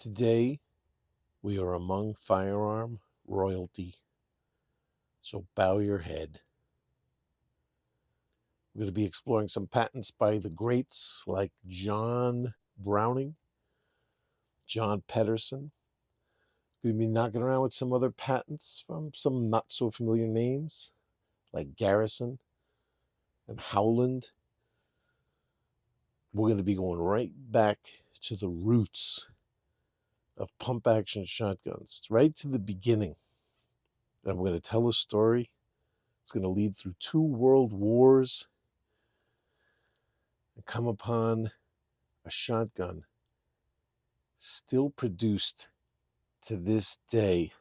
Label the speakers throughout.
Speaker 1: Today, we are among firearm royalty, so bow your head. We're going to be exploring some patents by the greats like John Browning, John Pedersen. We're going to be knocking around with some other patents from some not so familiar names like Garrison and Howland. We're going to be going right back to the roots of pump action shotguns, right to the beginning. And we're going to tell a story. It's going to lead through 2 world wars and come upon a shotgun still produced to this day,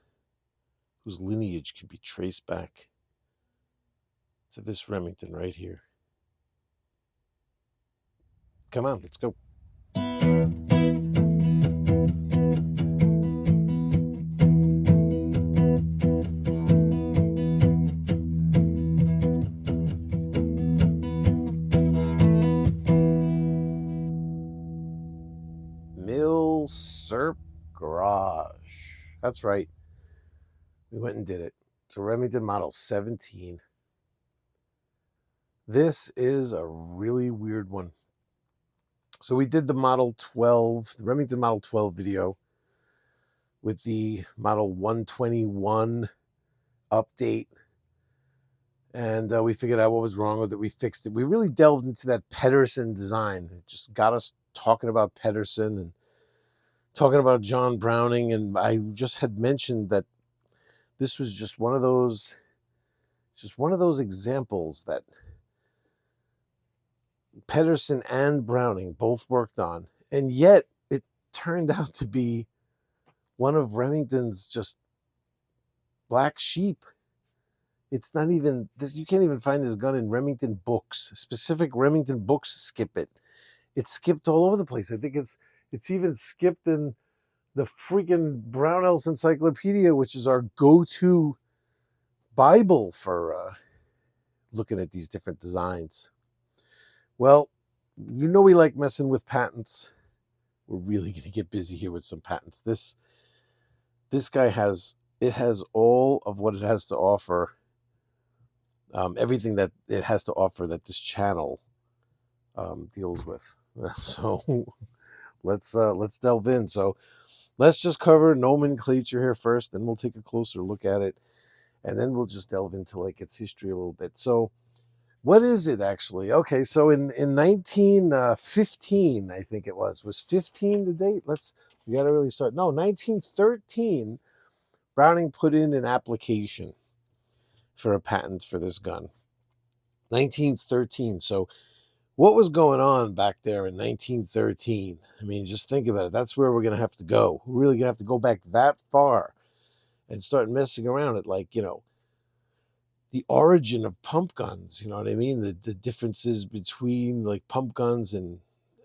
Speaker 1: whose lineage can be traced back to this Remington right here. Come on, let's go. Mill Serp Garage. That's right. We went and did it. It's a Remington Model 17. This is a really weird one. So we did the Model 12, the Remington Model 12 video with the Model 121 update. And we figured out what was wrong with it. We fixed it. We really delved into that Pedersen design. It just got us talking about Pedersen and talking about John Browning. And I just had mentioned that this was just one of those examples that Pedersen and Browning both worked on. And yet it turned out to be one of Remington's just black sheep. It's not even this. You can't even find this gun in Remington books. Specific Remington books skip it. It's skipped all over the place. I think it's even skipped in the freaking Brownell's Encyclopedia, which is our go-to Bible for looking at these different designs. Well, you know we like messing with patents. We're really going to get busy here with some patents. This guy has all of what it has to offer. Everything that it has to offer that this channel deals with. So let's delve in. So let's just cover nomenclature here first, then we'll take a closer look at it, and then we'll just delve into like its history a little bit. So what is it actually? Okay, so in 1915, I think it was 15 the date? We got to really start. No, 1913, Browning put in an application for a patent for this gun. 1913. So what was going on back there in 1913? I mean, just think about it. That's where we're going to have to go. We're really going to have to go back that far and start messing around at, like, the origin of pump guns. You know what I mean? The differences between like pump guns and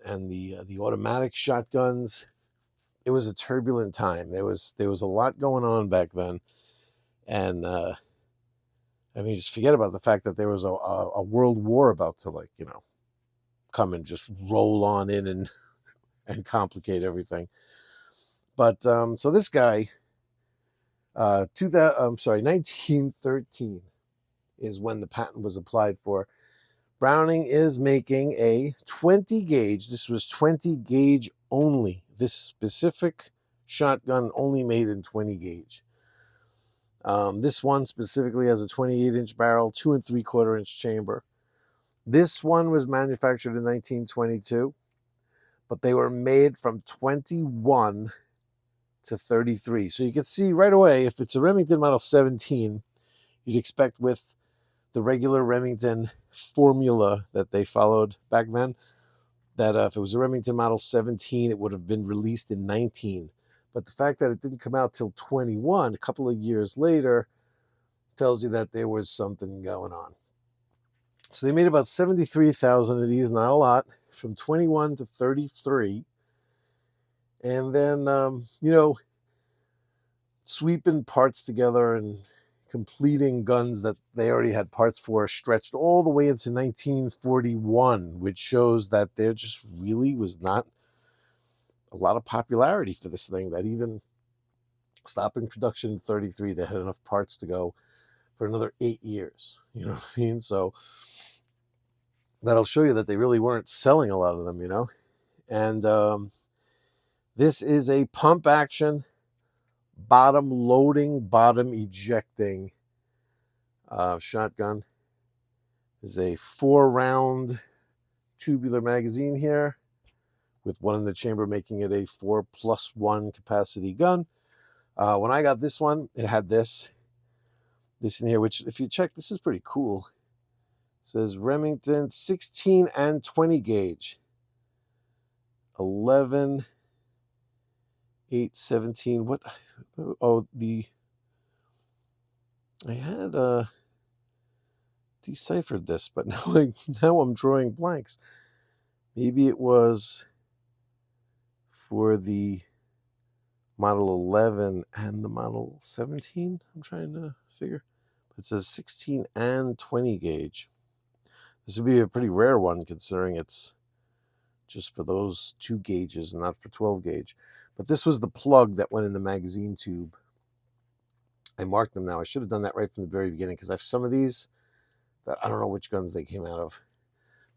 Speaker 1: the automatic shotguns. It was a turbulent time. There was a lot going on back then. And I mean, just forget about the fact that there was a world war about to, like, come and just roll on in and complicate everything. But so this guy, 1913 is when the patent was applied for. Browning is making a 20 gauge. This was 20 gauge only. This specific shotgun only made in 20 gauge. This one specifically has a 28-inch barrel, 2 3/4-inch chamber. This one was manufactured in 1922, but they were made from 21 to 33. So you can see right away, if it's a Remington Model 17, you'd expect with the regular Remington formula that they followed back then, that if it was a Remington Model 17, it would have been released in 19. But the fact that it didn't come out till 21, a couple of years later, tells you that there was something going on. So they made about 73,000 of these, not a lot, from 21 to 33. And then, sweeping parts together and completing guns that they already had parts for stretched all the way into 1941, which shows that there just really was not a lot of popularity for this thing that even stopping production in 33, they had enough parts to go for another 8 years. You know what I mean? So that'll show you that they really weren't selling a lot of them, you know? And this is a pump action, bottom loading, bottom ejecting shotgun. This is a 4-round tubular magazine here with one in the chamber, making it a 4+1 capacity gun. When I got this one, it had this in here, which if you check, this is pretty cool. It says Remington 16 and 20 gauge. 11, 8, 17. What? Oh, I had deciphered this, but now I'm drawing blanks. Maybe it was for the Model 11 and the Model 17. I'm trying to figure. It says 16 and 20 gauge. This would be a pretty rare one considering it's just for those 2 gauges and not for 12 gauge. But this was the plug that went in the magazine tube. I marked them now. I should have done that right from the very beginning because I have some of these that I don't know which guns they came out of.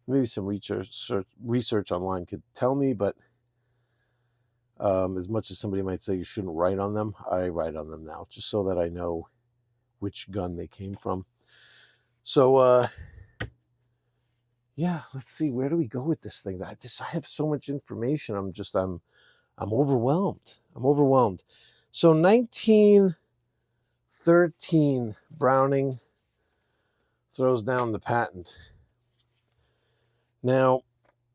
Speaker 1: Maybe some research online could tell me, but as much as somebody might say you shouldn't write on them, I write on them now just so that I know which gun they came from. So yeah, let's see, where do we go with this thing? I have so much information. I'm overwhelmed. So 1913, Browning throws down the patent. Now,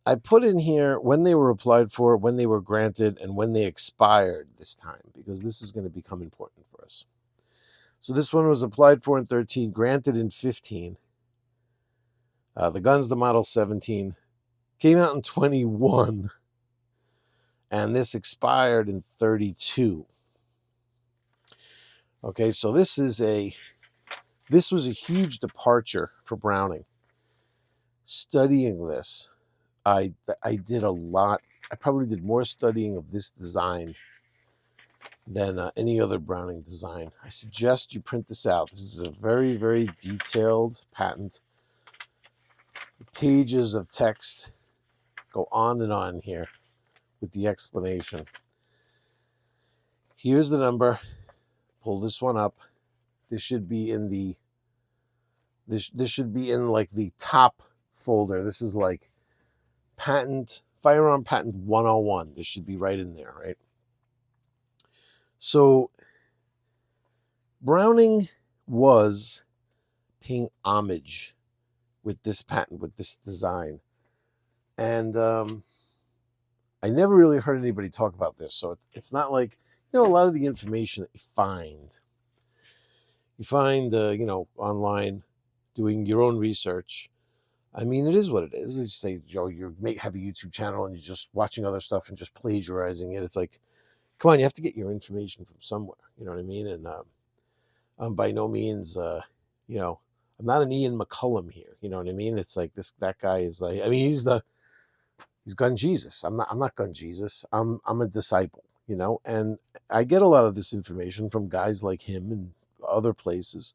Speaker 1: I put in here when they were applied for, when they were granted, and when they expired this time, because this is going to become important for us. So this one was applied for in 13, granted in 15. The gun's the Model 17. Came out in 21. And this expired in 32. Okay, so this was a huge departure for Browning. Studying this, I did a lot. I probably did more studying of this design than any other Browning design. I suggest you print this out. This is a very, very detailed patent. The pages of text go on and on here with the explanation. Here's the number. Pull this one up. This should be in the like the top folder. This is like firearm patent 101. This should be right in there, right? So Browning was paying homage with this patent, with this design. And I never really heard anybody talk about this. So it's not like, a lot of the information that you find online, doing your own research. I mean, it is what it is. You say, you have a YouTube channel and you're just watching other stuff and just plagiarizing it. It's like, come on, you have to get your information from somewhere. You know what I mean? And I'm by no means, I'm not an Ian McCullum here. You know what I mean? It's like that guy is like, I mean, he's Gun Jesus. I'm not Gun Jesus. I'm a disciple, and I get a lot of this information from guys like him and other places.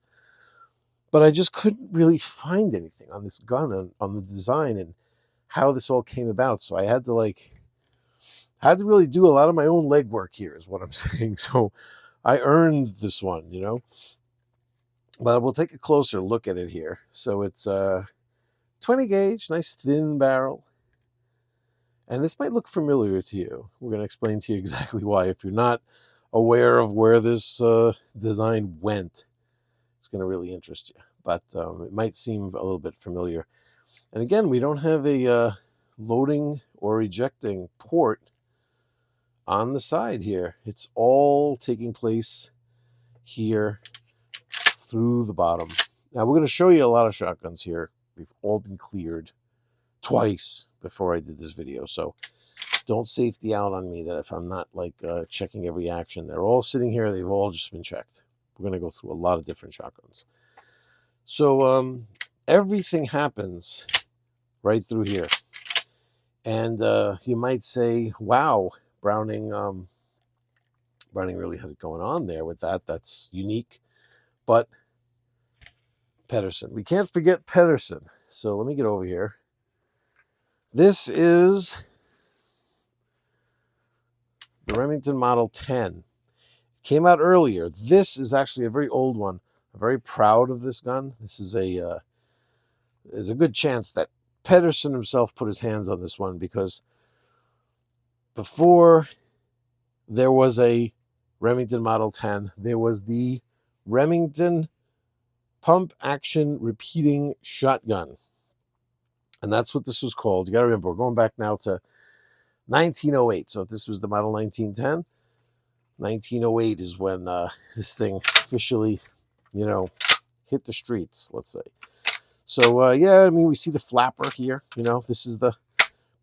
Speaker 1: But I just couldn't really find anything on this gun, on the design and how this all came about. So I had to really do a lot of my own legwork here is what I'm saying. So I earned this one, But we'll take a closer look at it here. So it's 20 gauge, nice thin barrel. And this might look familiar to you. We're going to explain to you exactly why. If you're not aware of where this design went, it's going to really interest you. But it might seem a little bit familiar. And again, we don't have a loading or ejecting port on the side here. It's all taking place here through the bottom. Now, we're going to show you a lot of shotguns here. They've all been cleared twice before I did this video. So don't safety out on me that if I'm not checking every action. They're all sitting here. They've all just been checked. We're going to go through a lot of different shotguns. So everything happens right through here. And you might say, wow, Browning really had it going on there with that. That's unique. But Pedersen, we can't forget Pedersen. So let me get over here. This is the Remington Model 10. Came out earlier. This is actually a very old one. I'm very proud of this gun. This is there's a good chance that Pedersen himself put his hands on this one, because before there was a Remington Model 10, there was the Remington pump action repeating shotgun. And that's what this was called. You got to remember, we're going back now to 1908. So if this was the model 1910, 1908 is when this thing officially, hit the streets, let's say. So, yeah, I mean, we see the flapper here. This is the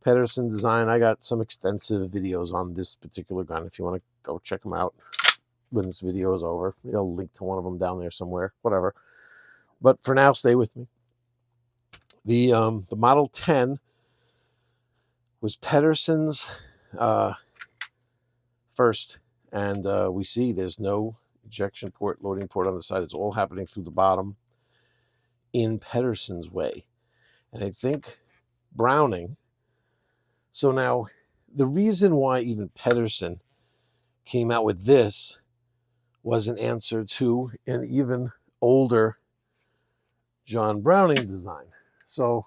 Speaker 1: Pedersen design. I got some extensive videos on this particular gun if you want to go check them out when this video is over. I'll link to one of them down there somewhere, whatever. But for now, stay with me. The Model 10 was Pedersen's first, and we see there's no ejection port, loading port on the side. It's all happening through the bottom in Pedersen's way. And I think Browning. So now, the reason why even Pedersen came out with this was an answer to an even older John Browning design. So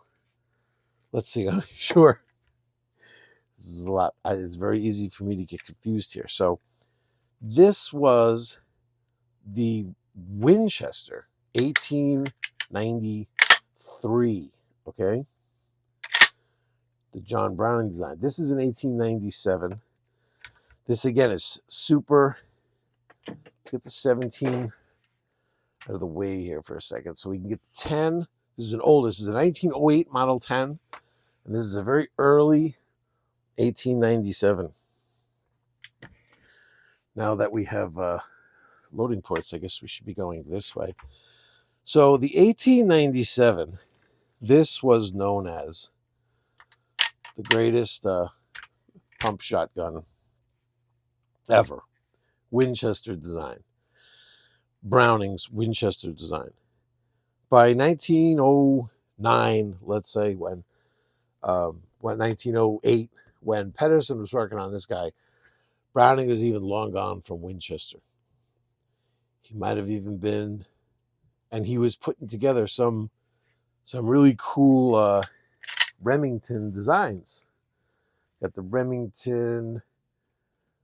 Speaker 1: let's see. I'm sure this is a lot. It's very easy for me to get confused here. So this was the Winchester 1893. Okay. The John Browning design. This is an 1897. This again is super. Let's get the 17 out of the way here for a second so we can get the 10. This is an old. This is a 1908 Model 10. And this is a very early 1897. Now that we have loading ports, I guess we should be going this way. So the 1897, this was known as the greatest pump shotgun ever. Winchester design. Browning's Winchester design. By 1909, let's say, when 1908, when Pedersen was working on this guy, Browning was even long gone from Winchester. He might have even been, and he was putting together some really cool Remington designs. Got the Remington,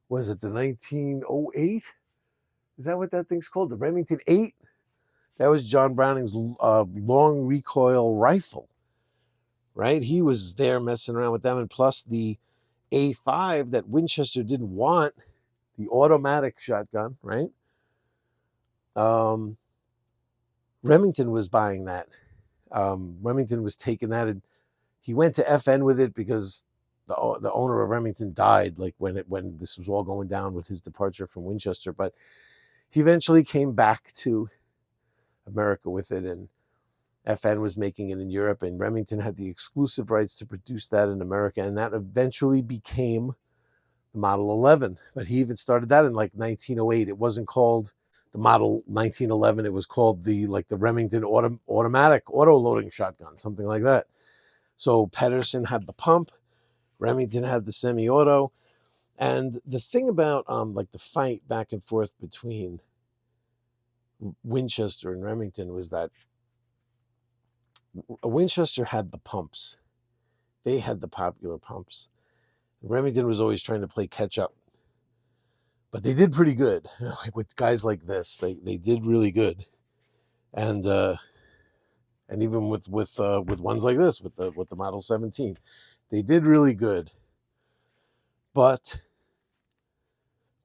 Speaker 1: was it the 1908? Is that what that thing's called? The Remington 8? That was John Browning's long recoil rifle, right? He was there messing around with them. And plus the A5 that Winchester didn't want, the automatic shotgun, right? Remington was buying that. Remington was taking that, and he went to FN with it because the owner of Remington died, like when this was all going down with his departure from Winchester. But he eventually came back to America with it, and FN was making it in Europe, and Remington had the exclusive rights to produce that in America, and that eventually became the Model 11. But he even started that in like 1908. It wasn't called the Model 1911. It was called the Remington automatic auto-loading shotgun, something like that. So Pedersen had the pump, Remington had the semi-auto. And the thing about the fight back and forth between Winchester and Remington was that Winchester had the pumps. They had the popular pumps. Remington was always trying to play catch up. But they did pretty good. Like with guys like this, they did really good. And even with ones like this, with the Model 17, they did really good. But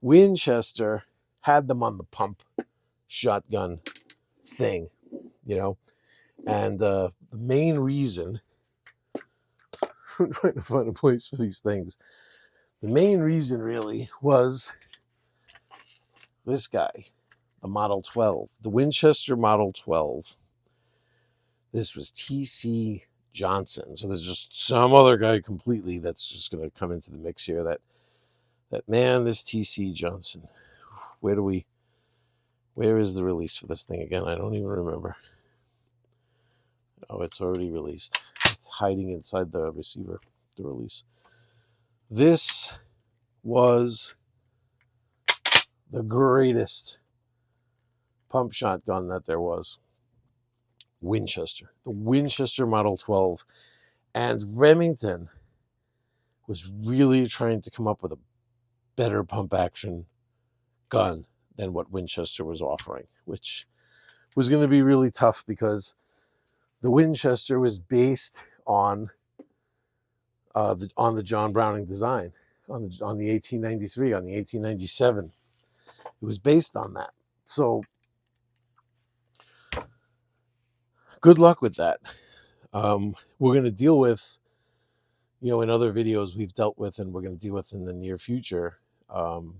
Speaker 1: Winchester had them on the pump shotgun thing, and the main reason, I'm trying to find a place for these things, the main reason really was this guy, the Model 12, the Winchester Model 12. This was T.C. Johnson. So there's just some other guy completely that's just going to come into the mix here that that, man, this TC Johnson, where is the release for this thing again? I don't even remember. Oh, it's already released. It's hiding inside the receiver, the release. This was the greatest pump shotgun that there was. Winchester. The Winchester Model 12. And Remington was really trying to come up with a better pump action gun than what Winchester was offering, which was going to be really tough because the Winchester was based on the John Browning design, on the 1893, on the 1897. It was based on that. So good luck with that. We're going to deal with, in other videos we've dealt with, and we're going to deal with in the near future,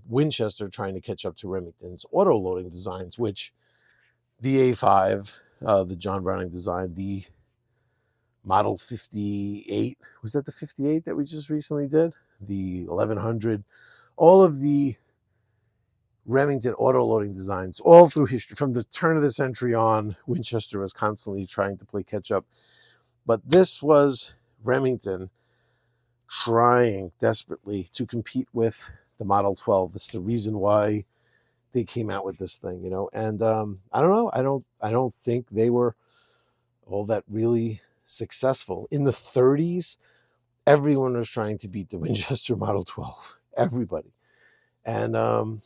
Speaker 1: Winchester trying to catch up to Remington's auto-loading designs, which the A5, the John Browning design, the Model 58, was that the 58 that we just recently did? The 1100, all of the Remington auto-loading designs, all through history, from the turn of the century on, Winchester was constantly trying to play catch-up. But this was Remington trying desperately to compete with the Model 12. That's the reason why they came out with this thing, And I don't know. I don't think they were all that really successful. In the 30s, everyone was trying to beat the Winchester Model 12. Everybody. And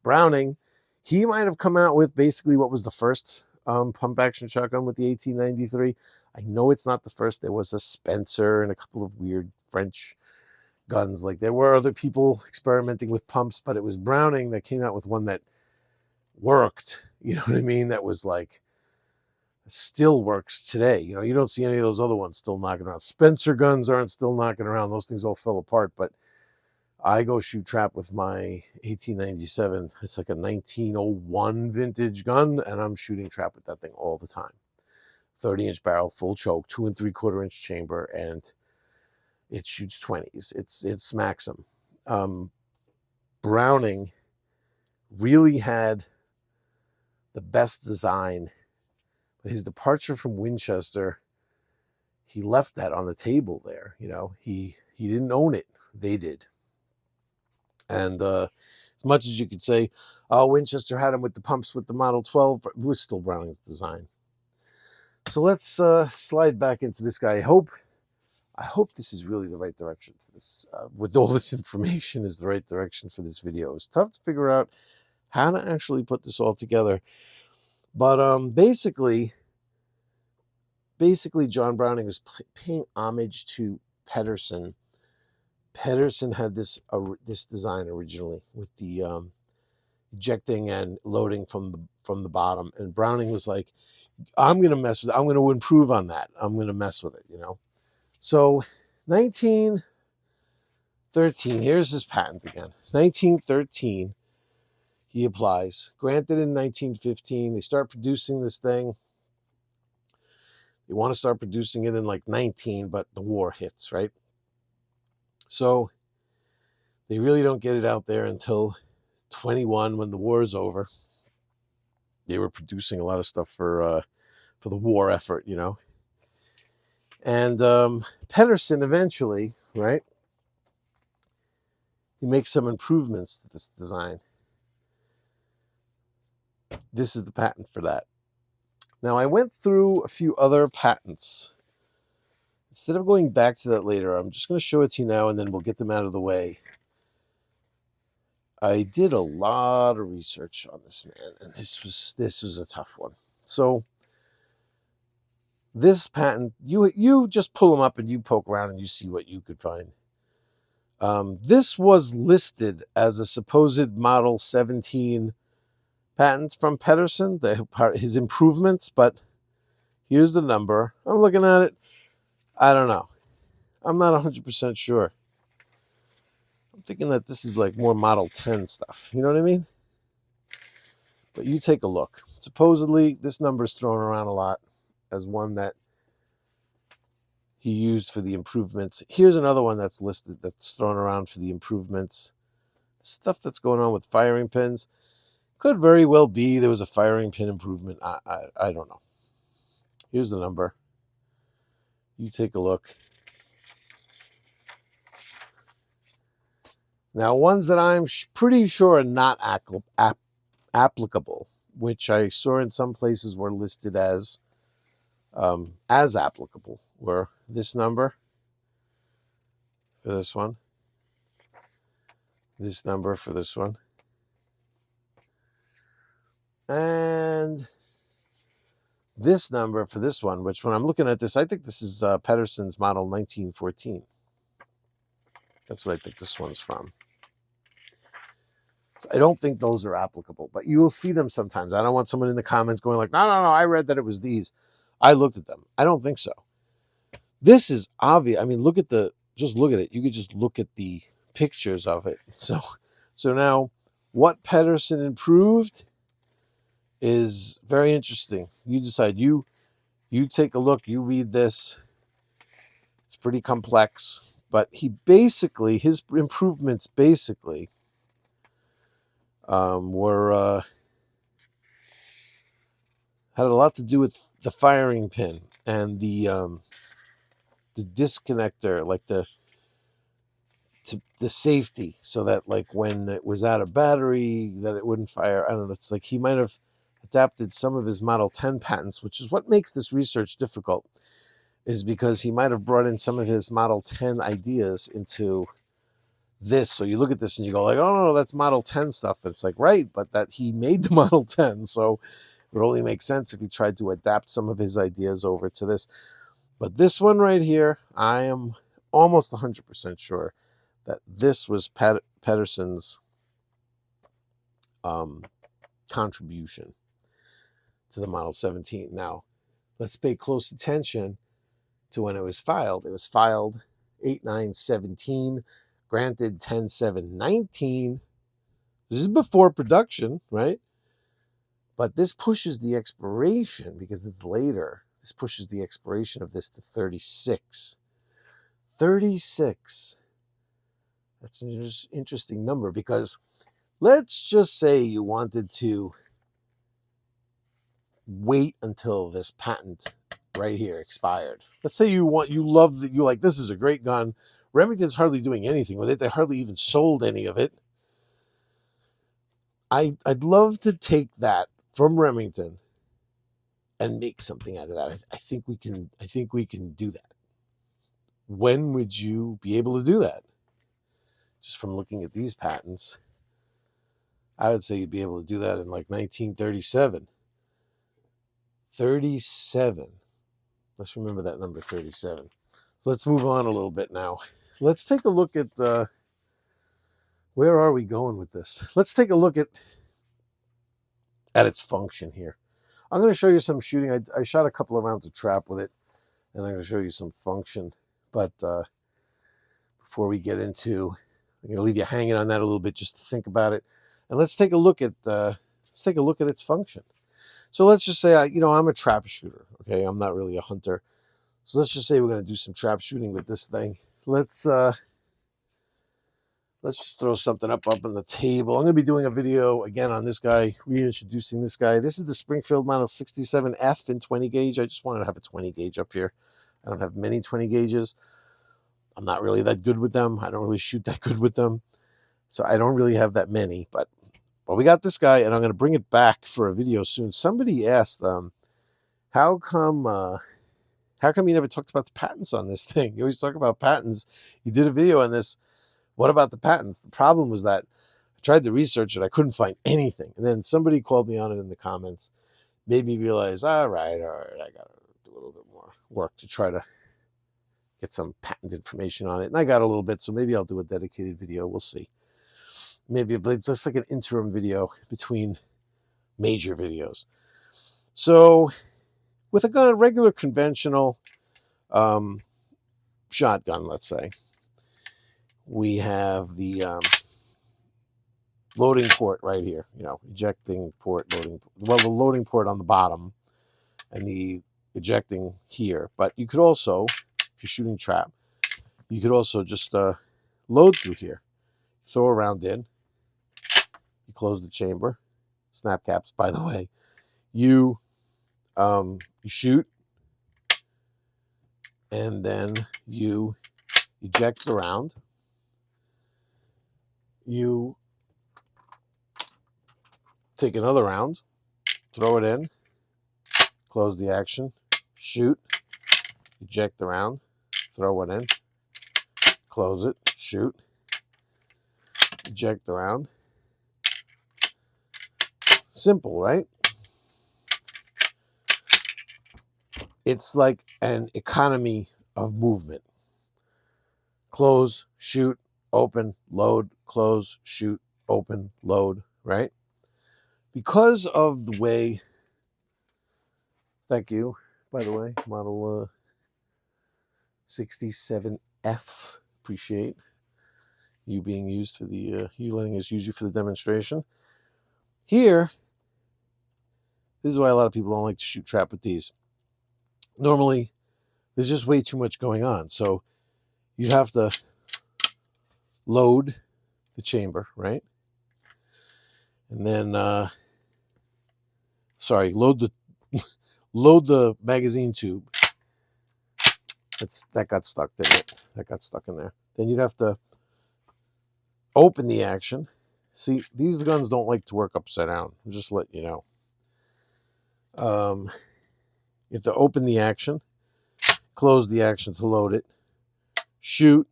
Speaker 1: Browning, he might have come out with basically what was the first pump action shotgun with the 1893. I know it's not the first. There was a Spencer and a couple of weird French guns. Like, there were other people experimenting with pumps, but it was Browning that came out with one that worked. You know what I mean? That was like, still works today. You don't see any of those other ones still knocking around. Spencer guns aren't still knocking around. Those things all fell apart. But I go shoot trap with my 1897. It's like a 1901 vintage gun, and I'm shooting trap with that thing all the time. 30-inch barrel, full choke, 2 3/4-inch chamber, and it shoots 20s. It smacks them. Browning really had the best design. But his departure from Winchester, he left that on the table there. He didn't own it. They did. And as much as you could say, oh, Winchester had him with the pumps with the Model 12, but it was still Browning's design. So let's slide back into this guy. I hope this is really the right direction for this. With all this information, is the right direction for this video. It's tough to figure out how to actually put this all together. But basically, John Browning was paying homage to Pedersen. Pedersen had this design originally with the ejecting and loading from the bottom, and Browning was like, I'm going to improve on that. I'm going to mess with it, So 1913, here's his patent again. 1913, he applies. Granted, in 1915, they start producing this thing. They want to start producing it in like 19, but the war hits, right? So they really don't get it out there until 21, when the war is over. They were producing a lot of stuff for the war effort, And Pedersen eventually, right, he makes some improvements to this design. This is the patent for that. Now, I went through a few other patents. Instead of going back to that later, I'm just going to show it to you now, and then we'll get them out of the way. I did a lot of research on this, man, and this was a tough one. So this patent, you just pull them up and you poke around and you see what you could find. This was listed as a supposed Model 17 patent from Pedersen, his improvements, but here's the number. I'm looking at it. I don't know. I'm not 100% sure. I'm thinking that this is like more Model 10 stuff. You know what I mean? But you take a look. Supposedly, this number is thrown around a lot as one that he used for the improvements. Here's another one that's listed that's thrown around for the improvements. stuff that's going on with firing pins. Could very well be there was a firing pin improvement. I don't know. Here's the number. You take a look. Now, ones that I'm pretty sure are not applicable, which I saw in some places were listed as applicable, were this number for this one, this number for this one, and this number for this one, which when I'm looking at this, I think this is Pedersens Model 1914. That's what I think this one's from. So I don't think those are applicable, but you will see them sometimes. I don't want someone in the comments going like, no, I read that it was these. I looked at them. I don't think so. This is obvious. I mean, just look at it. You could just look at the pictures of it. So now what Pedersen improved is very interesting. You decide, you take a look, you read this. It's pretty complex, but his improvements basically were had a lot to do with the firing pin and the disconnector, like the safety, so that like when it was out of battery that it wouldn't fire. I don't know. It's like he might have adapted some of his Model 10 patents, which is what makes this research difficult, is because he might have brought in some of his Model 10 ideas into this. So you look at this and you go like, oh no, that's Model 10 stuff. And it's like, right, but that he made the Model 10. So it would only make sense if he tried to adapt some of his ideas over to this. But this one right here, I am almost 100% sure that this was Pedersen's contribution to the Model 17. Now, let's pay close attention to when it was filed. It was filed 8/9/17, granted 10/7/19. This is before production, right? But this pushes the expiration, because it's later. This pushes the expiration of this to 36. 36. That's an interesting number, because let's just say you wanted to wait until this patent right here expired. Let's say you like, this is a great gun. Remington's hardly doing anything with it. They hardly even sold any of it. I'd love to take that from Remington and make something out of that. I think we can do that. When would you be able to do that? Just from looking at these patents, I would say you'd be able to do that in like 1937. 37. Let's remember that number, 37. So let's move on a little bit now. Let's take a look at, where are we going with this? Let's take a look at its function here. I'm going to show you some shooting. I shot a couple of rounds of trap with it, and I'm going to show you some function. But before we get into, I'm going to leave you hanging on that a little bit just to think about it. And let's take a look at its function. So let's just say I'm a trap shooter. Okay, I'm not really a hunter. So let's just say we're going to do some trap shooting with this thing. Let's just throw something up on the table. I'm going to be doing a video again on this guy, reintroducing this guy. This is the Springfield Model 67F in 20 gauge. I just wanted to have a 20 gauge up here. I don't have many 20 gauges. I'm not really that good with them. I don't really shoot that good with them. So I don't really have that many, but we got this guy, and I'm going to bring it back for a video soon. Somebody asked, how come you never talked about the patents on this thing? You always talk about patents. You did a video on this. What about the patents? The problem was that I tried to research it. I couldn't find anything. And then somebody called me on it in the comments, made me realize, all right, I got to do a little bit more work to try to get some patent information on it. And I got a little bit, so maybe I'll do a dedicated video. We'll see. Maybe it's just like an interim video between major videos. So with a regular conventional shotgun, let's say, we have the loading port right here, ejecting port, the loading port on the bottom and the ejecting here. But you could also, if you're shooting trap, you could also just load through here, throw a round in, you close the chamber. Snap caps, by the way. You shoot, and then you eject the round. You take another round, throw it in, close the action, shoot, eject the round, throw it in, close it, shoot, eject the round. Simple, right? It's like an economy of movement. Close, shoot, open, load, close, shoot, open, load, right? Because of the way, thank you, by the way, model 67F, appreciate you being used for the, you letting us use you for the demonstration. Here, this is why a lot of people don't like to shoot trap with these. Normally, there's just way too much going on. So you'd have to load the chamber, right? And then, load the magazine tube. That got stuck, didn't it? That got stuck in there. Then you'd have to open the action. See, these guns don't like to work upside down. I'll just let you know. You have to open the action, close the action to load it, shoot,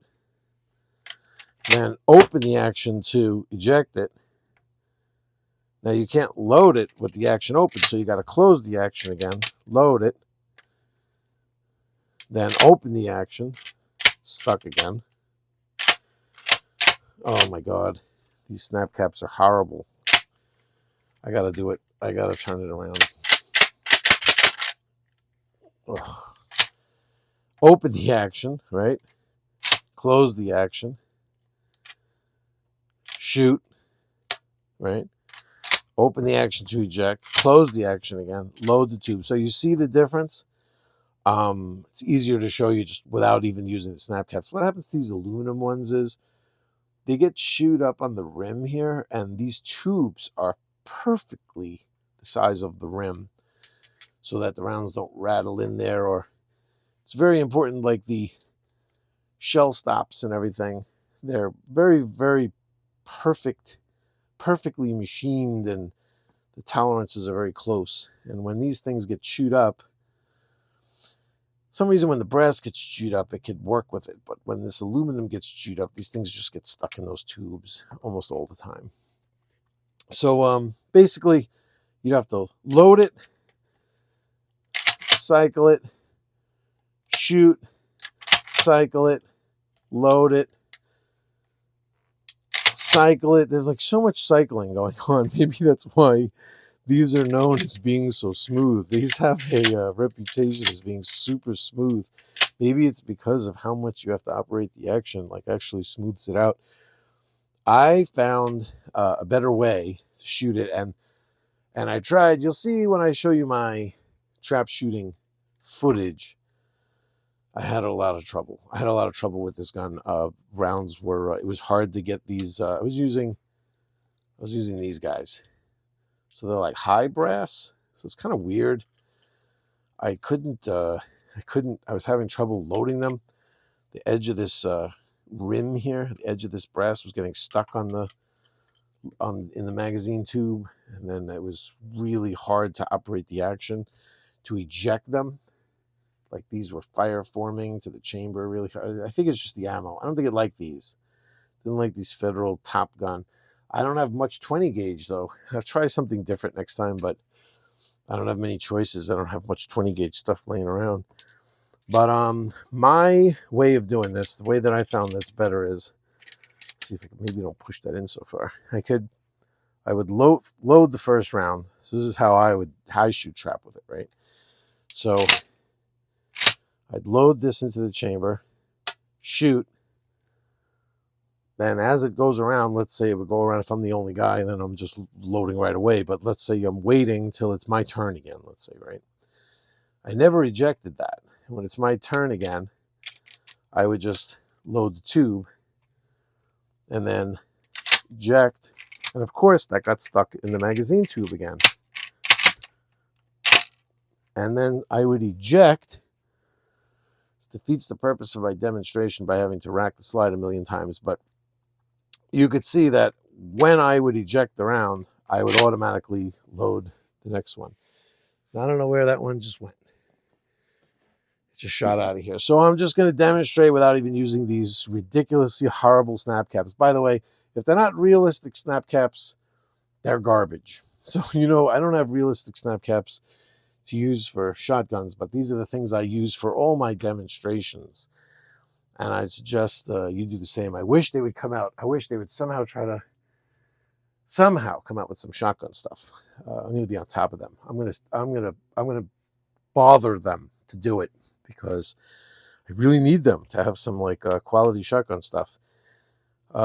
Speaker 1: then open the action to eject it. Now you can't load it with the action open, so you got to close the action again, load it, then open the action, stuck again. Oh my God, these snap caps are horrible. I got to do it. I got to turn it around. Ugh. Open the action, right? Close the action. Shoot, right? Open the action to eject. Close the action again. Load the tube. So you see the difference? It's easier to show you just without even using the snap caps. What happens to these aluminum ones is they get chewed up on the rim here, and these tubes are perfectly the size of the rim so that the rounds don't rattle in there. Or it's very important, like the shell stops and everything. They're very, very perfectly machined, and the tolerances are very close. And when these things get chewed up, for some reason when the brass gets chewed up, it could work with it. But when this aluminum gets chewed up, these things just get stuck in those tubes almost all the time. So basically, you'd have to load it, cycle it, shoot, cycle it, load it, cycle it. There's like so much cycling going on. Maybe that's why these are known as being so smooth. These have a reputation as being super smooth. Maybe it's because of how much you have to operate the action, like actually smooths it out. I found a better way to shoot it, and I tried. You'll see when I show you my trap shooting footage. I had a lot of trouble. I had a lot of trouble with this gun. Rounds were, it was hard to get these. I was using these guys. So they're like high brass. So it's kind of weird. I was having trouble loading them. The edge of this rim here, the edge of this brass was getting stuck in the magazine tube. And then it was really hard to operate the action to eject them. Like these were fire forming to the chamber really hard. I think it's just the ammo. I don't think it liked these. Didn't like these Federal Top Gun. I don't have much 20 gauge though. I'll try something different next time, but I don't have many choices. I don't have much 20 gauge stuff laying around. But my way of doing this, the way that I found that's better is, let's see if I can, maybe don't push that in so far. I would load the first round. So this is how I shoot trap with it, right? So I'd load this into the chamber, shoot. Then as it goes around, let's say it would go around, if I'm the only guy, then I'm just loading right away. But let's say I'm waiting till it's my turn again, let's say, right? I never ejected that. When it's my turn again, I would just load the tube and then eject, And of course, that got stuck in the magazine tube again. And then I would eject. This defeats the purpose of my demonstration by having to rack the slide a million times. But you could see that when I would eject the round, I would automatically load the next one. I don't know where that one just went. It just shot out of here. So I'm just going to demonstrate without even using these ridiculously horrible snap caps. By the way, if they're not realistic snap caps, they're garbage. So, I don't have realistic snap caps to use for shotguns, but these are the things I use for all my demonstrations. And I suggest you do the same. I wish they would come out. I wish they would somehow come out with some shotgun stuff. I'm going to be on top of them. I'm going to bother them to do it because I really need them to have some quality shotgun stuff.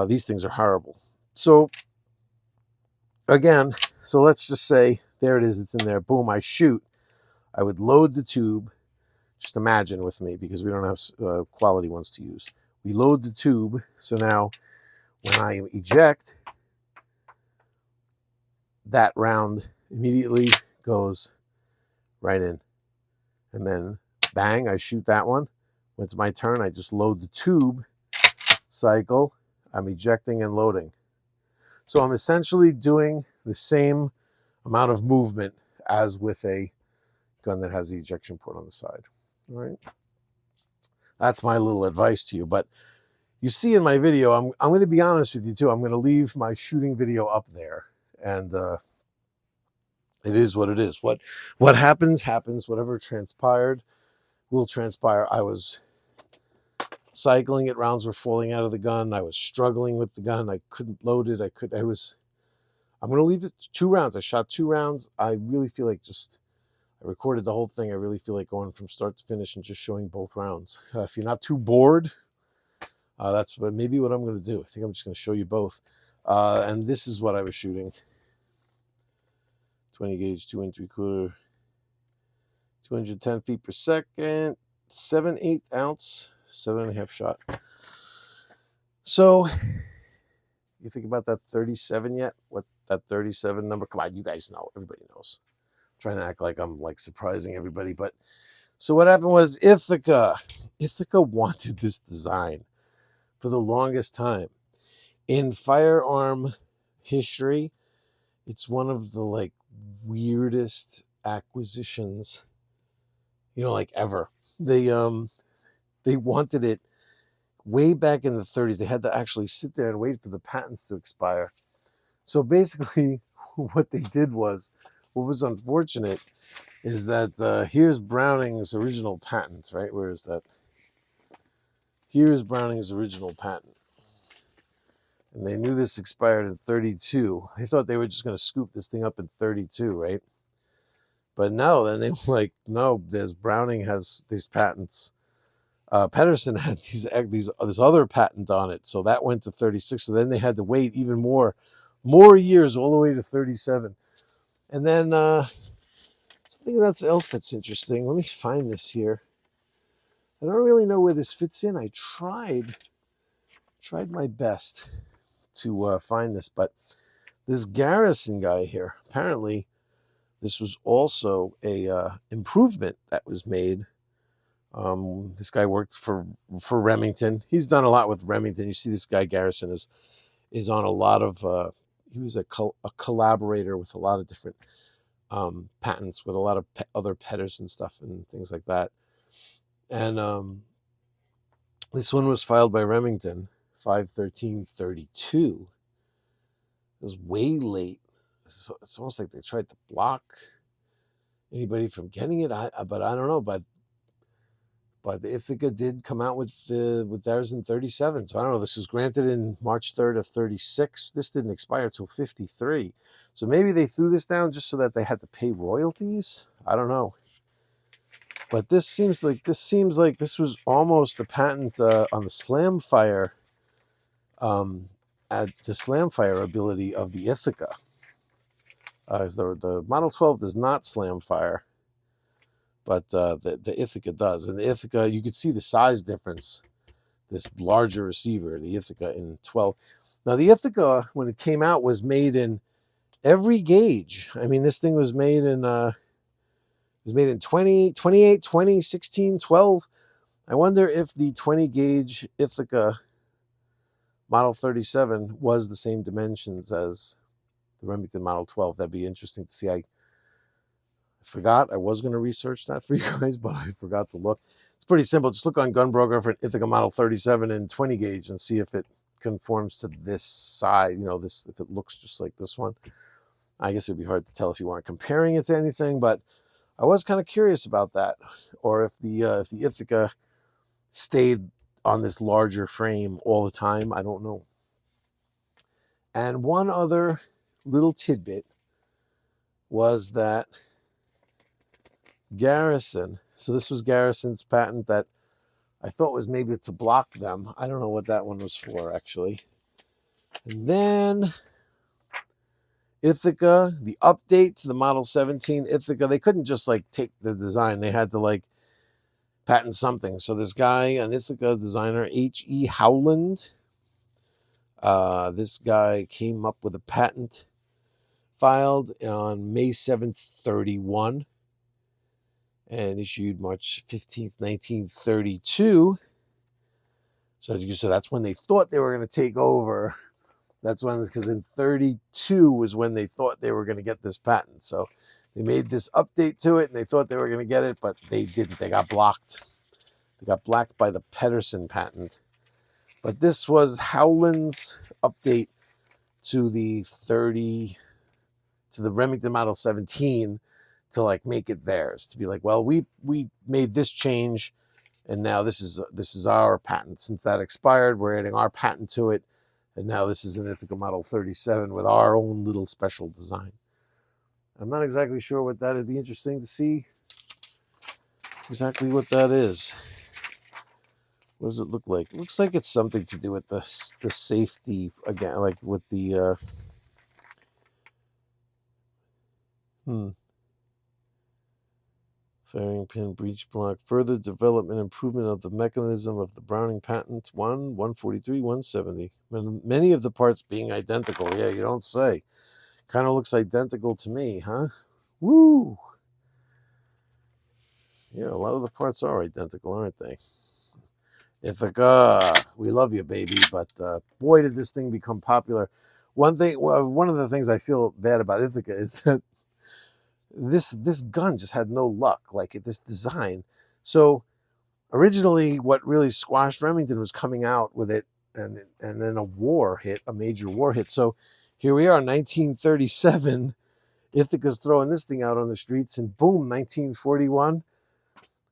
Speaker 1: These things are horrible. So again, let's just say there it is. It's in there. Boom, I shoot. I would load the tube. Just imagine with me because we don't have quality ones to use. We load the tube. So now when I eject, that round immediately goes right in. And then bang, I shoot that one. When it's my turn, I just load the tube, cycle. I'm ejecting and loading. So I'm essentially doing the same amount of movement as with a gun that has the ejection port on the side. All right. That's my little advice to you. But you see in my video, I'm going to be honest with you too. I'm going to leave my shooting video up there. And it is what it is. What happens, happens. Whatever transpired will transpire. I was cycling it. Rounds were falling out of the gun. I was struggling with the gun. I couldn't load it. I'm going to leave it 2 rounds. I shot 2 rounds. I really feel like I recorded the whole thing. I really feel like going from start to finish and just showing both rounds. If you're not too bored, that's maybe what I'm going to do. I think I'm just going to show you both. And this is what I was shooting. 20 gauge, 2 3/4, 210 feet per second, 7/8 ounce, 7.5 shot. So you think about that 37 yet? What that 37 number? Come on, you guys know. Everybody knows. I'm trying to act like I'm surprising everybody, but so what happened was Ithaca wanted this design for the longest time. In firearm history, it's one of the weirdest acquisitions, ever. They wanted it way back in the 30s. They had to actually sit there and wait for the patents to expire. So basically what they did was, what was unfortunate is that here's Browning's original patent, right? Where is that? Here's Browning's original patent. And they knew this expired in 32. They thought they were just going to scoop this thing up in 32, right? But no, then they were like, no, Browning has these patents. Pedersen had this other patent on it. So that went to 36. So then they had to wait even more years all the way to 37. And then something else that's interesting. Let me find this here. I don't really know where this fits in. I tried my best to find this, but this Garrison guy here, apparently this was also a improvement that was made. This guy worked for Remington. He's done a lot with Remington. You see this guy Garrison is on a lot of he was a collaborator with a lot of different patents with a lot of other Pedersen stuff and things like that. And this one was filed by Remington, 5/13/32. It was way late. It's almost like they tried to block anybody from getting it. But I don't know. But the Ithaca did come out with theirs in 37. So I don't know. This was granted in March 3rd of 36. This didn't expire till 53. So maybe they threw this down just so that they had to pay royalties. I don't know. But this seems like this was almost a patent on the slam fire, at the slam fire ability of the Ithaca. The Model 12 does not slam fire, but the Ithaca does. And the Ithaca, you could see the size difference. This larger receiver, the Ithaca in 12. Now the Ithaca, when it came out, was made in every gauge. I mean, this thing was made in 20, 28, 20, 16, 12. I wonder if the 20 gauge Ithaca Model 37 was the same dimensions as the Remington Model 12. That'd be interesting to see. I forgot. I was going to research that for you guys, but I forgot to look. It's pretty simple. Just look on Gunbroker for an Ithaca Model 37 and 20 gauge and see if it conforms to this side. You know, this, if it looks just like this one. I guess it would be hard to tell if you weren't comparing it to anything, but I was kind of curious about that, or if the Ithaca stayed on this larger frame all the time. I don't know. And one other little tidbit was that Garrison, so this was Garrison's patent that I thought was maybe to block them. I don't know what that one was for, actually. And then Ithaca, the update to the Model 17 Ithaca, they couldn't just like take the design. They had to like patent something. So this guy, an Ithaca designer, H.E. Howland, this guy came up with a patent filed on May 7th, 31 and issued March 15th, 1932. So that's when they thought they were going to take over. That's when, because in 32 was when they thought they were going to get this patent. So they made this update to it and they thought they were going to get it, but they didn't. They got blocked. They got blocked by the Pedersen patent. But this was Howland's update to the Remington Model 17 to like make it theirs, to be like, well, we made this change and now this is our patent. Since that expired, we're adding our patent to it. And now this is an Ithaca Model 37 with our own little special design. I'm not exactly sure what that would be. Interesting to see exactly what that is. What does it look like? It looks like it's something to do with the safety, again, like with the fairing pin breech block. Further development, improvement of the mechanism of the Browning patent 143, 170. Many of the parts being identical. Yeah, you don't say. Kind of looks identical to me, huh? Woo! Yeah, a lot of the parts are identical, aren't they? Ithaca, we love you, baby. But boy, did this thing become popular. One of the things I feel bad about Ithaca is that this gun just had no luck, like this design. So originally, what really squashed Remington was coming out with it, and then a major war hit. So here we are, 1937. Ithaca's throwing this thing out on the streets, and boom, 1941.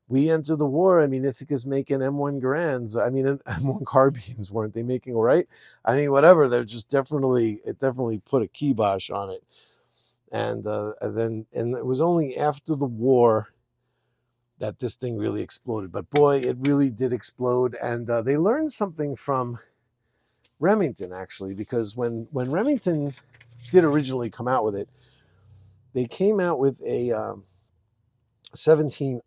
Speaker 1: We enter the war. I mean, Ithaca's making M1 Garands. I mean, M1 carbines, weren't they making, right? I mean, whatever. They're just it definitely put a kibosh on it. And it was only after the war that this thing really exploded. But boy, it really did explode. And they learned something from Remington, actually, because when Remington did originally come out with it, they came out with a 17R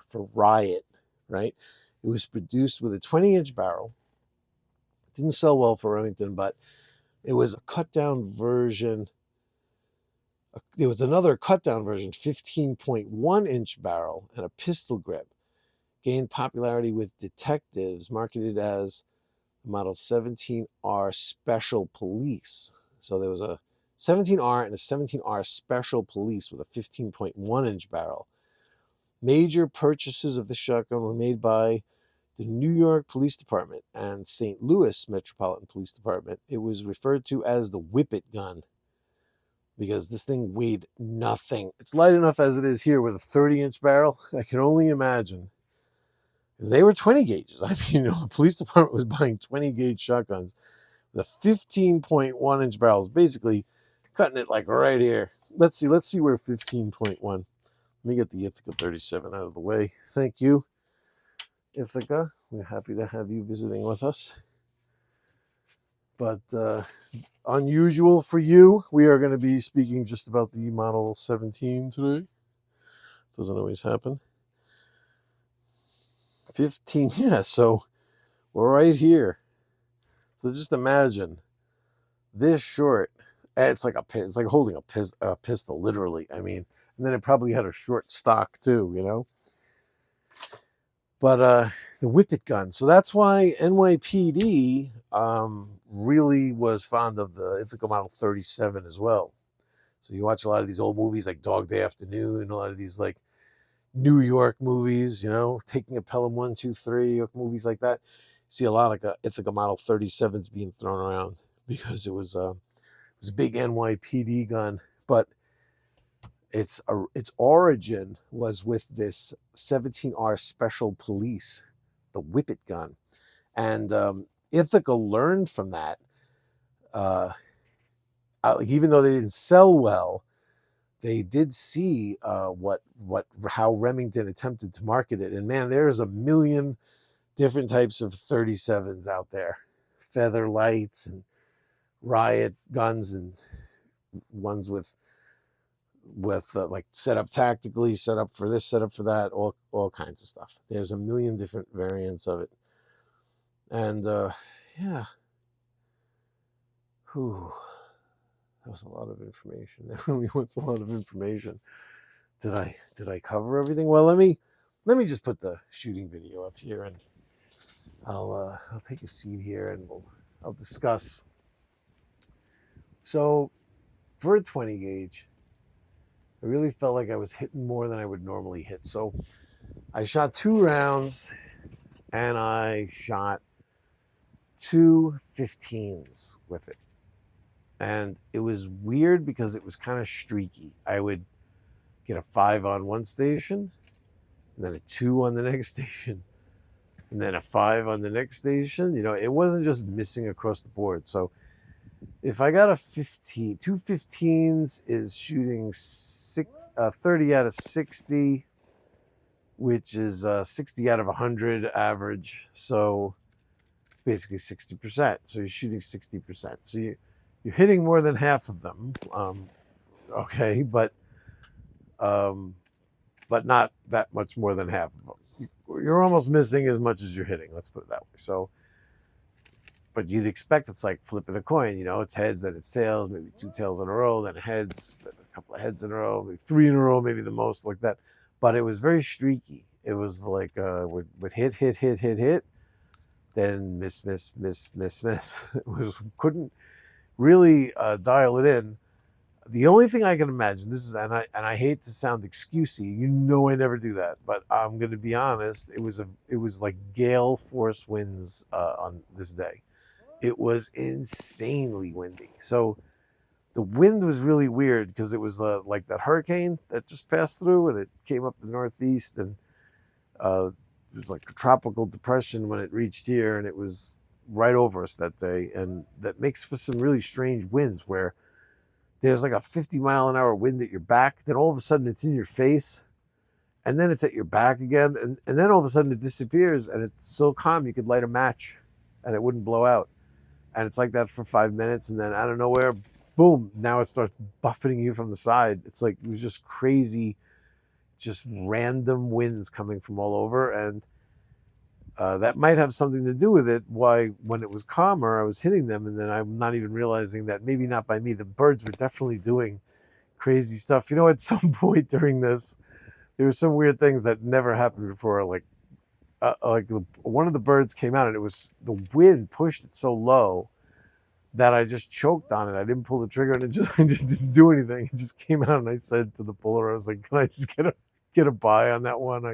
Speaker 1: for Riot, right? It was produced with a 20-inch barrel. It didn't sell well for Remington, but it was a cut-down version. There was another cut-down version, 15.1-inch barrel and a pistol grip. Gained popularity with detectives, marketed as the Model 17R Special Police. So there was a 17R and a 17R Special Police with a 15.1-inch barrel. Major purchases of the shotgun were made by the New York Police Department and St. Louis Metropolitan Police Department. It was referred to as the Whippet gun because this thing weighed nothing. It's light enough as it is here with a 30-inch barrel. I can only imagine. They were 20 gauges. I mean, the police department was buying 20 gauge shotguns. The 15.1-inch barrels, basically cutting it like right here. Let's see where 15.1. Let me get the Ithaca 37 out of the way. Thank you, Ithaca. We're happy to have you visiting with us. But unusual for you, we are going to be speaking just about the Model 17 today. Doesn't always happen. 15, yeah, so we're right here. So just imagine this short. It's like it's like holding a pistol, literally. I mean, and then it probably had a short stock too, you know. But the whippet gun. So that's why NYPD really was fond of the Ithaca Model 37 as well. So you watch a lot of these old movies like Dog Day Afternoon, a lot of these like New York movies, you know, Taking a Pelham 123, movies like that. See a lot of Ithaca Model 37s being thrown around because it was a big NYPD gun. But its origin was with this 17R Special Police, the whippet gun, and Ithaca learned from that. Uh, like even though they didn't sell well, they did see how Remington attempted to market it, and man, there's a million different types of 37s out there, feather lights and riot guns and ones with like set up tactically, set up for this, set up for that, all kinds of stuff. There's a million different variants of it, and yeah, whew, that was a lot of information. That really was a lot of information. Did I cover everything? Well, let me just put the shooting video up here, and I'll take a seat here, and I'll discuss. So for a 20 gauge, I really felt like I was hitting more than I would normally hit. So I shot 2 rounds, and I shot 2 15s with it. And it was weird because it was kind of streaky. I would get a 5 on one station, and then a 2 on the next station, and then a 5 on the next station. You know, it wasn't just missing across the board. So if I got a 15, 2 15s is shooting 30 out of 60, which is 60 out of 100 average. So basically 60%. So you're shooting 60%. So you're hitting more than half of them. Okay, but not that much more than half of them. You're almost missing as much as you're hitting. Let's put it that way. So, but you'd expect it's like flipping a coin. You know, it's heads, then it's tails, maybe 2 tails in a row, then heads, then a couple of heads in a row, maybe 3 in a row, maybe the most, like that. But it was very streaky. It was like would hit, then miss. It was couldn't really dial it in. The only thing I can imagine, this is, and I hate to sound excusey, you know, I never do that, but I'm going to be honest. It was like gale force winds on this day. It was insanely windy. So the wind was really weird because it was like that hurricane that just passed through, and it came up the northeast, and it was like a tropical depression when it reached here, and it was right over us that day, and that makes for some really strange winds where there's like a 50-mile-an-hour wind at your back, then all of a sudden it's in your face, and then it's at your back again, and then all of a sudden it disappears, and it's so calm you could light a match and it wouldn't blow out. And it's like that for 5 minutes, and then out of nowhere, boom, now it starts buffeting you from the side. It's like it was just crazy, just random winds coming from all over, and that might have something to do with it, why when it was calmer I was hitting them, and then I'm not even realizing that maybe not by me. The birds were definitely doing crazy stuff. You know, at some point during this, there were some weird things that never happened before. Like one of the birds came out, and it was the wind pushed it so low that I just choked on it. I didn't pull the trigger, and I just didn't do anything. It just came out, and I said to the puller, I was like, "Can I just get a buy on that one?"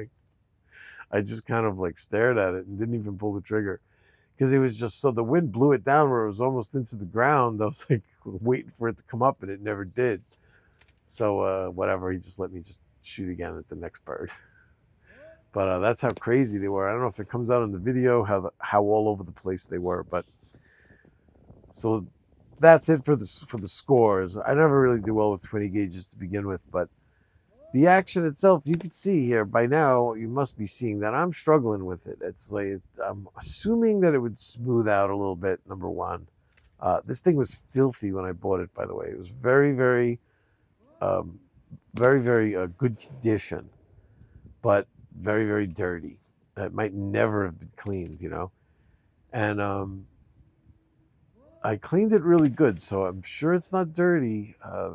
Speaker 1: I just kind of like stared at it and didn't even pull the trigger because it was just so the wind blew it down where it was almost into the ground. I was like waiting for it to come up, and it never did. So whatever, he just let me just shoot again at the next bird. But that's how crazy they were. I don't know if it comes out in the video how all over the place they were, but so that's it for the scores. I never really do well with 20 gauges to begin with, but the action itself, you can see here by now, you must be seeing that I'm struggling with it. It's like, I'm assuming that it would smooth out a little bit, number one. This thing was filthy when I bought it, by the way. It was very, very, very good condition, but very, very dirty. It might never have been cleaned, you know? And I cleaned it really good, so I'm sure it's not dirty. I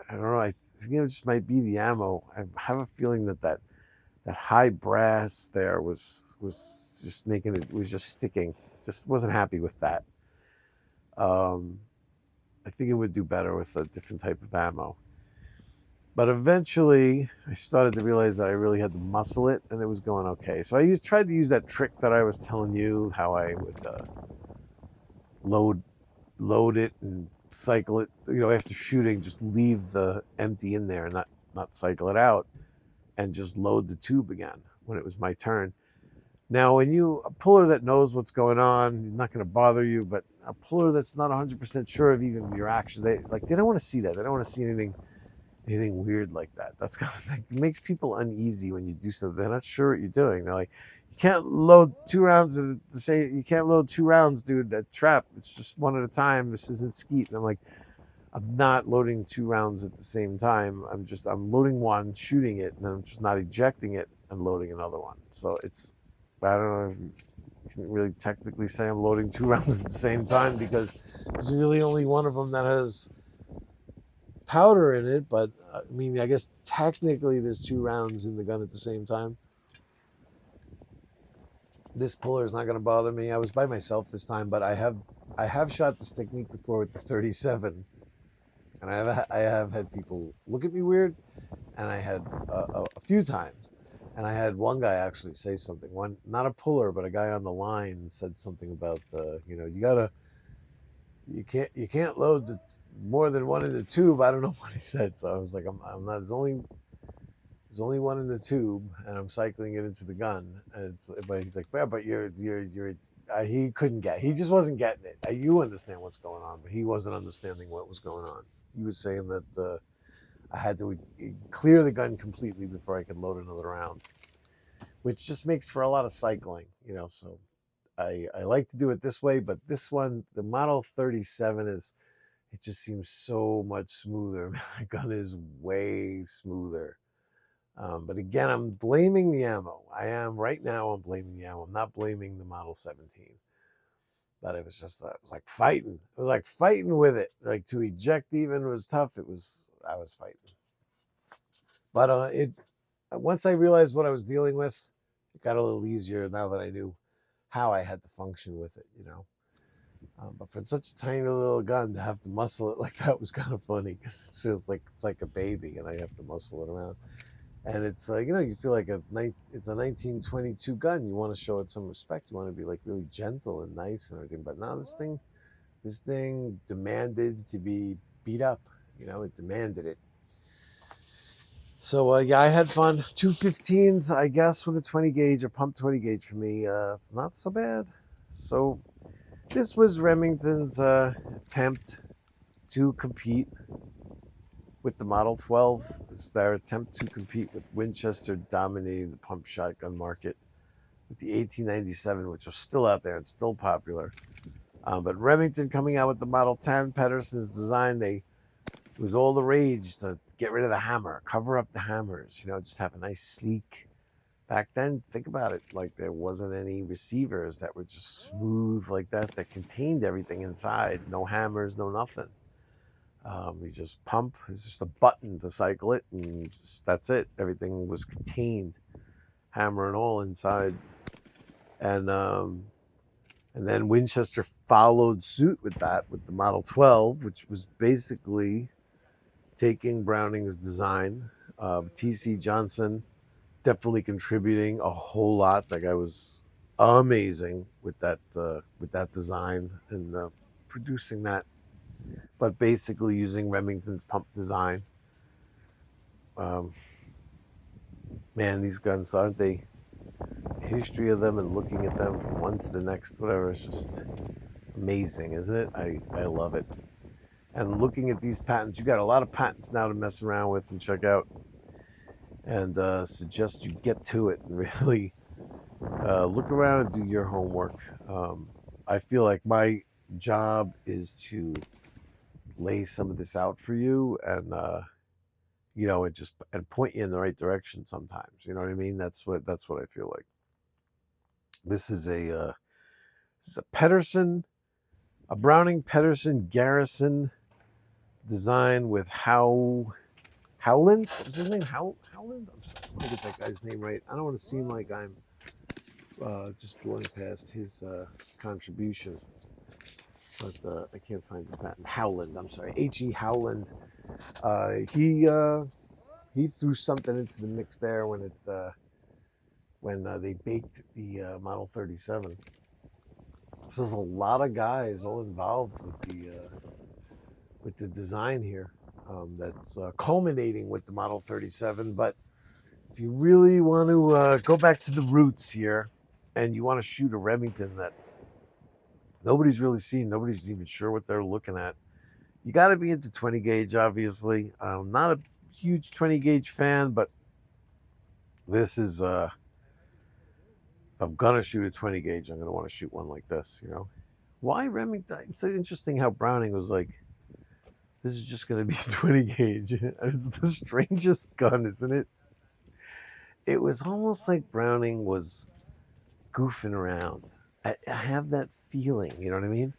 Speaker 1: don't know. I think it just might be the ammo. I have a feeling that high brass there was just making it was just sticking. Just wasn't happy with that. Um, I think it would do better with a different type of ammo. But eventually, I started to realize that I really had to muscle it, and it was going okay. So tried to use that trick that I was telling you, how I would load it and cycle it. After shooting, just leave the empty in there and not cycle it out, and just load the tube again when it was my turn. Now, when a puller that knows what's going on, not going to bother you, but a puller that's not 100% sure of even your action, they don't want to see that. They don't want to see anything weird like that. That's kind of it makes people uneasy when you do something. They're not sure what you're doing. They're like, you can't load 2 rounds at the same. You can't load 2 rounds, dude. That trap. It's just one at a time. This isn't skeet. And I'm like, I'm not loading 2 rounds at the same time. I'm loading one, shooting it, and then I'm just not ejecting it and loading another one. So I don't know if you can really technically say I'm loading 2 rounds at the same time, because there's really only one of them that has powder in it. But I mean, I guess technically there's 2 rounds in the gun at the same time. This puller is not going to bother me. I was by myself this time, but I have shot this technique before with the 37, and I have had people look at me weird, and I had a few times, and I had one guy actually say something. One, not a puller, but a guy on the line said something about you can't load more than one in the tube. I don't know what he said, so I was like, I'm not. There's only one in the tube, and I'm cycling it into the gun. But he's like, yeah, but you're. He couldn't get. He just wasn't getting it. You understand what's going on, but he wasn't understanding what was going on. He was saying that I had to clear the gun completely before I could load another round, which just makes for a lot of cycling, So I like to do it this way, but this one, the Model 37, it just seems so much smoother. My gun is way smoother. But again, I'm blaming the ammo. Right now, I'm blaming the ammo. I'm not blaming the Model 17. But it was like fighting. It was like fighting with it. Like to eject even was tough. I was fighting. But once I realized what I was dealing with, it got a little easier now that I knew how I had to function with it. But for such a tiny little gun to have to muscle it like that was kind of funny, because it's like a baby, and I have to muscle it around. And it's like, you feel like it's a 1922 gun. You want to show it some respect. You want to be like really gentle and nice and everything. But now this thing demanded to be beat up. It demanded it. So yeah, I had fun. 215s, I guess, with a 20 gauge, a pump 20 gauge for me. It's not so bad. So this was Remington's attempt to compete with the Model 12. It's their attempt to compete with Winchester dominating the pump shotgun market with the 1897, which was still out there and still popular. But Remington coming out with the Model 10, Pedersen's design, it was all the rage to get rid of the hammer, cover up the hammers, just have a nice sleek. Back then, think about it, like there wasn't any receivers that were just smooth like that contained everything inside. No hammers, no nothing. You just pump. It's just a button to cycle it, and that's it. Everything was contained, hammer and all inside. And then Winchester followed suit with that, with the Model 12, which was basically taking Browning's design. T.C. Johnson definitely contributing a whole lot. That guy was amazing with that design and producing that. But basically using Remington's pump design. Man, these guns, aren't they? The history of them and looking at them from one to the next, whatever, it's just amazing, isn't it? I love it. And looking at these patents, you got a lot of patents now to mess around with and check out. And suggest you get to it and really look around and do your homework. I feel like my job is to lay some of this out for you, and and point you in the right direction sometimes. You know what I mean? That's what I feel like. This is a Pedersen A Browning Pedersen Garrison design with Howland. What's his name? Howland? I'm sorry. I want to get that guy's name right. I don't want to seem like I'm just blowing past his contribution. But I can't find his patent. Howland, I'm sorry. H.E. Howland. He threw something into the mix there when they baked the Model 37. So there's a lot of guys all involved with the design here. That's culminating with the Model 37. But if you really want to go back to the roots here, and you want to shoot a Remington that nobody's really seen, nobody's even sure what they're looking at, you got to be into 20 gauge, obviously. I'm not a huge 20 gauge fan, but this is, if I'm going to shoot a 20 gauge, I'm going to want to shoot one like this, you know. Why Remington? It's interesting how Browning was like, this is just going to be 20 gauge. And it's the strangest gun, isn't it? It was almost like Browning was goofing around. I have that feeling, you know what I mean?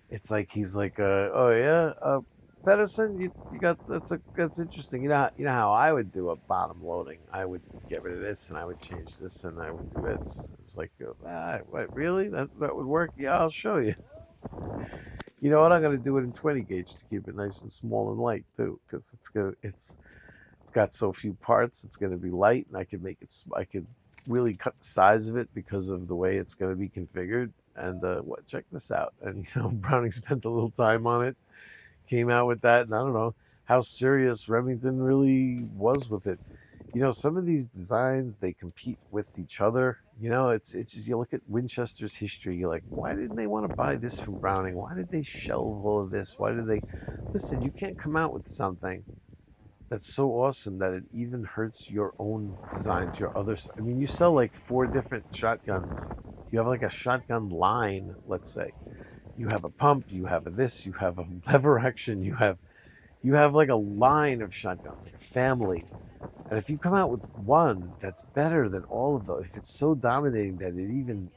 Speaker 1: It's like he's like, oh yeah, Pedersen, you got that's interesting. You know how I would do a bottom loading. I would get rid of this and I would change this and I would do this. It's like, what, really? That would work? Yeah, I'll show you. You know what? I'm gonna do it in 20 gauge to keep it nice and small and light too, because it's got so few parts. It's gonna be light, and I could really cut the size of it because of the way it's gonna be configured. And check this out. And Browning spent a little time on it, came out with that, and I don't know how serious Remington really was with it. Some of these designs, they compete with each other. It's just, you look at Winchester's history, you're like, why didn't they want to buy this from Browning? Why did they shelve all of this? Why did they listen? You can't come out with something that's so awesome that it even hurts your own designs, your others. I mean, you sell like 4 different shotguns. You have like a shotgun line, let's say. You have a pump, you have a this, you have a lever action, you have like a line of shotguns, like a family. And if you come out with one that's better than all of those, if it's so dominating that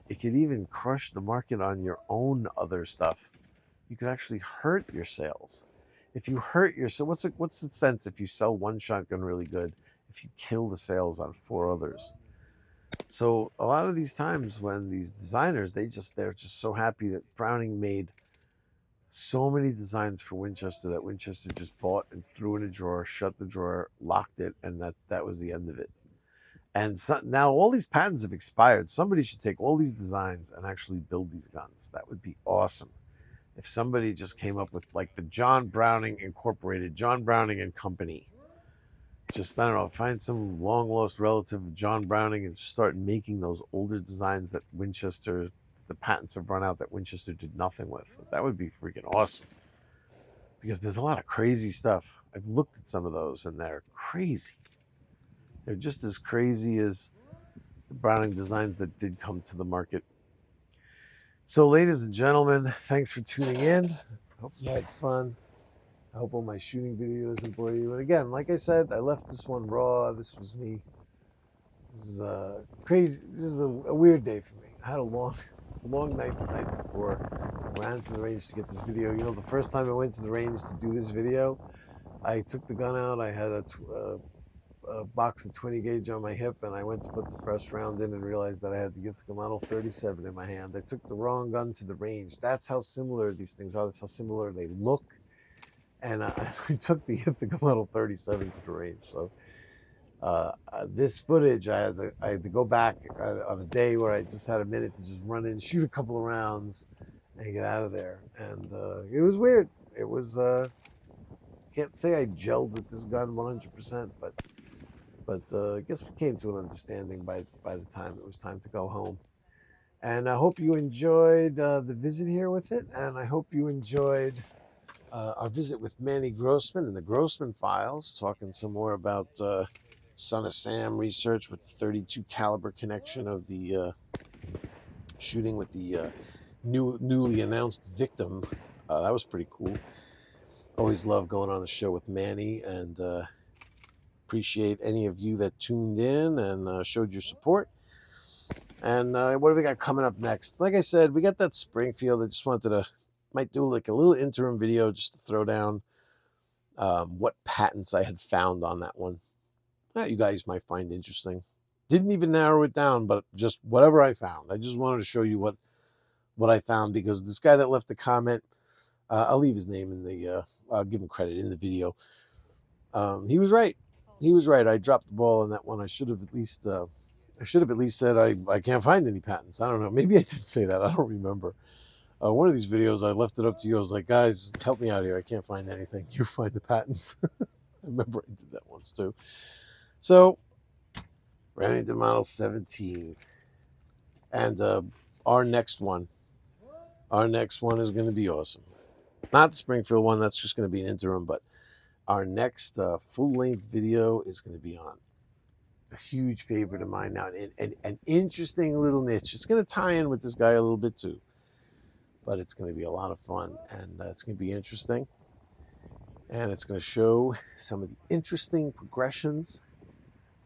Speaker 1: it could even crush the market on your own other stuff, you could actually hurt your sales. If you hurt your, so what's the sense if you sell one shotgun really good, if you kill the sales on 4 others? So a lot of these times when these designers, they're just so happy that Browning made so many designs for Winchester that Winchester just bought and threw in a drawer, shut the drawer, locked it, and that was the end of it. And so, now all these patents have expired. Somebody should take all these designs and actually build these guns. That would be awesome. If somebody just came up with like the John Browning Incorporated, John Browning and Company, just, I don't know, find some long lost relative of John Browning and start making those older designs that Winchester, the patents have run out, that Winchester did nothing with. That would be freaking awesome, because there's a lot of crazy stuff. I've looked at some of those and they're crazy. They're just as crazy as the Browning designs that did come to the market. So, ladies and gentlemen, thanks for tuning in. I hope you had fun. I hope all my shooting video doesn't bore you. And again, like I said, I left this one raw. This was me. This is crazy. This is a weird day for me. I had a long night the night before. I ran to the range to get this video. The first time I went to the range to do this video, I took the gun out. I had a box of 20 gauge on my hip, and I went to put the press round in and realized that I had the Ithaca Model 37 in my hand. I took the wrong gun to the range. That's how similar these things are. That's how similar they look. And I took the Ithaca Model 37 to the range. So this footage, I had to go back on a day where I just had a minute to just run in, shoot a couple of rounds, and get out of there. And it was weird. It was can't say I gelled with this gun 100%, but I guess we came to an understanding by the time it was time to go home. And I hope you enjoyed the visit here with it, and I hope you enjoyed our visit with Manny Grossman and the Grossman Files, talking some more about Son of Sam research with the 32 caliber connection of the shooting with the newly announced victim. That was pretty cool. Always love going on the show with Manny, and appreciate any of you that tuned in and showed your support. And what do we got coming up next? Like I said, we got that Springfield. I just wanted to might do like a little interim video just to throw down what patents I had found on that one that you guys might find interesting. Didn't even narrow it down, but just whatever I found. I just wanted to show you what I found, because this guy that left the comment, I'll leave his name in the, I'll give him credit in the video. He was right. He was right. I dropped the ball on that one. I should have at least said I can't find any patents. I don't know. Maybe I did say that. I don't remember. One of these videos, I left it up to you. I was like, guys, help me out here. I can't find anything. You find the patents. I remember I did that once too. So, Remington Model 17. And our next one is going to be awesome. Not the Springfield one. That's just going to be an interim. But our next full-length video is going to be on a huge favorite of mine now. An interesting little niche. It's going to tie in with this guy a little bit too. But it's going to be a lot of fun, and it's going to be interesting. And it's going to show some of the interesting progressions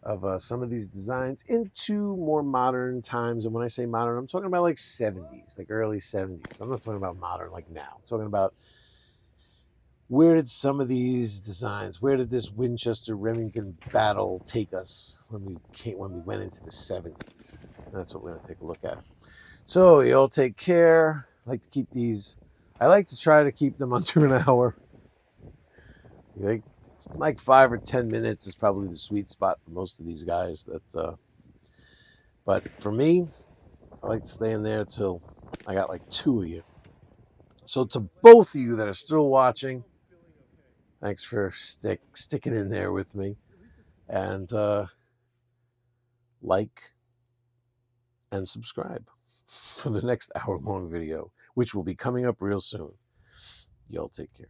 Speaker 1: of some of these designs into more modern times. And when I say modern, I'm talking about like 70s, like early 70s. I'm not talking about modern like now. I'm talking about where did some of these designs, where did this Winchester Remington battle take us when we went into the 70s? And that's what we're going to take a look at. So you all take care. I like to keep these, I like to try to keep them under an hour. Like 5 or 10 minutes is probably the sweet spot for most of these guys. But for me, I like to stay in there till I got like 2 of you. So to both of you that are still watching, thanks for sticking in there with me. And like and subscribe for the next hour-long video, which will be coming up real soon. Y'all take care.